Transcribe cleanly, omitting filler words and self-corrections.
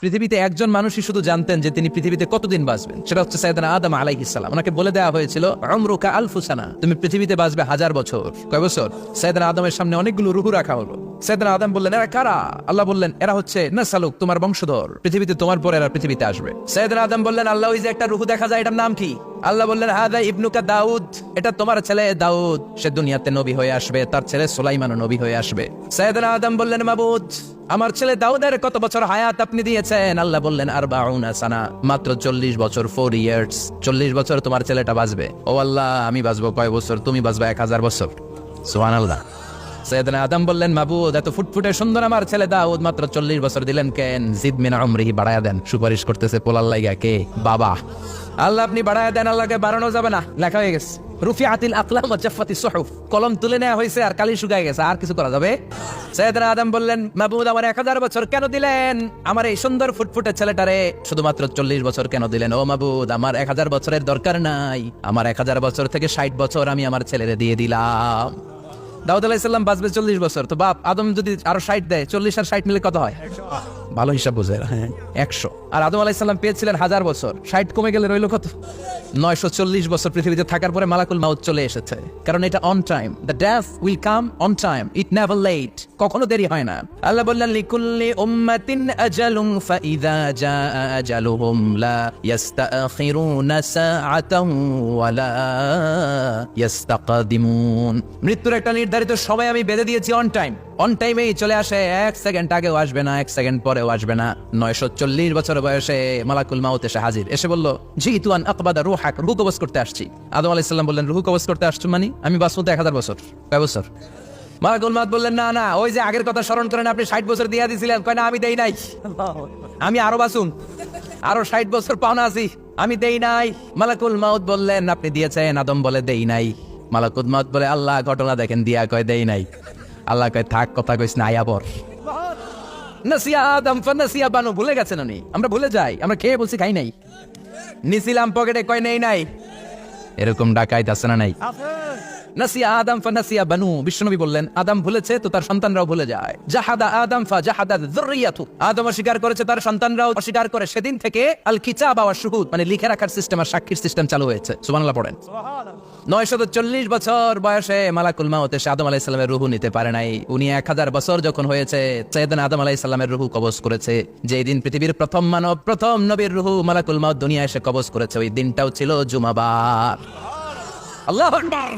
পৃথিবীতে একজন মানুষই শুধু জানতেন যে তিনি পৃথিবীতে কতদিন বাঁচবেন, সেটা হচ্ছে সাইয়েদনা আদম আলাইহিস সালাম। ওনাকে বলে দেওয়া হয়েছিল উমরুকা আলফু সানা, তুমি পৃথিবীতে বাঁচবে 1000 বছর। কয় বছর? সাইয়েদনা আদমের সামনে অনেকগুলো রূহ রাখা হলো। সাইয়েদনা আদম বললেন, এরা কারা? আল্লাহ বললেন, এরা হচ্ছে নাসালুক, তোমার বংশধর, পৃথিবীতে তোমার পরে এরা পৃথিবীতে আসবে। সাইয়েদনা আদম বললেন, আল্লাহ ওই যে একটা রূহ দেখা যায়, এটার নাম কি? আল্লাহ বললেন, হাদা ইবনুকা দাউদ, এটা তোমার ছেলে দাউদ, সে দুনিয়াতে নবী হয়ে আসবে, তার ছেলে সুলাইমানও নবী হয়ে আসবে। সাইয়েদনা আদম বললেন, মাবুদ, আমার ছেলে দাউদের কত বছর হায়াত আপনি দিয়েছেন? আল্লাহ বললেন, 40 সানা, মাত্র 40 বছর, 4 ইয়ার্স। 40 বছর তোমার ছেলেটা বাঁচবে। ও আল্লাহ, আমি বাঁচবো কয় বছর? তুমি বাঁচবে 1000 বছর। সুবহানাল্লাহ। সাইয়েদনা আদম বললেন, মাবুদ, এত ফুটফুটে সুন্দর আমার ছেলে দাউদ, মাত্র 40 বছর দিলেন কেন? জিদ মিন উমরিহি, বাড়ায়া দেন। সুপারিশ করতেছে পোলার লাইগা কে? বাবা। আল্লাহ, আপনি বাড়ায়া দেন। আল্লাহকে বাড়ানো যাবে না, লেখা হয়ে গেছে। রুফিআতিল আকলাম ওয়া জাফফাতিস সুহুফ, কলম তুলে নেওয়া হয়েছে আর কালি শুকায় গেছে, আর কিছু করা যাবে? সাইয়েদনা আদম বললেন, মাবুদ, আমার 1000 বছর কেন দিলেন? আমার এই সুন্দর ফুটফুটে ছেলেটারে শুধুমাত্র 40 বছর কেন দিলেন? ও মাবুদ, আমার 1000 বছরের দরকার নাই, আমার 1000 বছর থেকে 60 বছর আমি আমার ছেলেরে দিয়ে দিলাম। দাউদ আলাইহিস সালাম বাঁচবে 40 বছর, তো বাপ আদম যদি আরো 60 দেয়, 40 আর 60 মিলে কত হয়? ভালো হিসাব বোঝে, 100। আর আদম আলাইহিস সালাম পেয়েছিলেন 1000 বছর, 60 কমে গেলে রইল কত? 940 বছর পৃথিবীতে থাকার পরে মালাকুল মাউত চলে এসেছে, কারণ এটা on time. The death will come on time, it never late, কখনো দেরি হয় না। আল্লাহ বললেন, লিকুল্লি উম্মাতিন আজালুন ফাইযা জাআ আজালুহুম লা ইস্তাখিরুনা সাআতান ওয়া লা ইস্তাকদিমুন। মৃত্যুর একটা নির্ধারিত সময় আমি বেঁধে দিয়েছি, অন টাইম। অন টাইমেই চলে আসে, 1 সেকেন্ড আগেও আসবে না, 1 সেকেন্ড পরেও আসবে না। 940 বছর বয়সে মালাকুল মাউত এসে হাজির, এসে বলল, জিতু আন আকবাদা রূহাক, রূহ কবজ করতে আসছি। আদম আলাইহিস সালাম বললেন, রূহ কবজ করতে আসছো মানে? আমি বাঁচবো 1000 বছর। কয় বছর? মালাকুল মাউত বললেন, না না, ওই যে আগের কথা স্মরণ করেন, আপনি 60 বছর দিয়ে দিয়েছিলেন। কয় না, আমি দেই নাই, আমি আরো বাঁচুন, আরো 60 বছর পাওনা আছি, আমি দেই নাই। মালাকুল মাউত বললেন, আপনি দিয়েছেন। আদম বলে, দেই নাই। মালাকুল মাউত বলে, আল্লাহ ঘটনা দেখেন, দিয়া কয় দেই নাই। আল্লাহ কয়, থাক, কথা কইস না, আয়া পর। নাসিয়া আদম ফানাসিয়া বানু, ভুলে গেছেন উনি। আমরা ভুলে যাই, আমরা খেয়ে বলছি খাই নাই, নিছিলাম পকেটে, কয় নেই নাই। এরকম ডাকাইত আছে না নাই? নাসিয়া আদম ফানাসিয়া বানু, বিশ্বনবী বললেন, আদম ভুলেছে তো তার সন্তানরাও ভুলে যায়। জাহাদা আদম ফাজাহাদা যুররিয়াতু, আদম অস্বীকার করেছে, তার সন্তানরাও অস্বীকার করে। সেদিন থেকে আল কিতাব ওয়া শুহুদ, মানে লিখে রাখার সিস্টেম আর সাক্ষীর সিস্টেম চালু হয়েছে। সুবহানাল্লাহ পড়েন। 940 বছর বয়সে মালাকুল মাউত এসে আদম আলাইহিস সালামের রূহ নিতে পারে নাই। উনি 1000 বছর যখন হয়েছে, সাইয়েদনা আদম আলাইহিস সালামের রূহ কবজ করেছে। যেই দিন পৃথিবীর প্রথম মানব, প্রথম নবীর রূহ মালাকুল মাউত দুনিয়ায় এসে কবজ করেছে, ওই দিনটাও ছিল জুমাবার। আল্লাহু আকবার।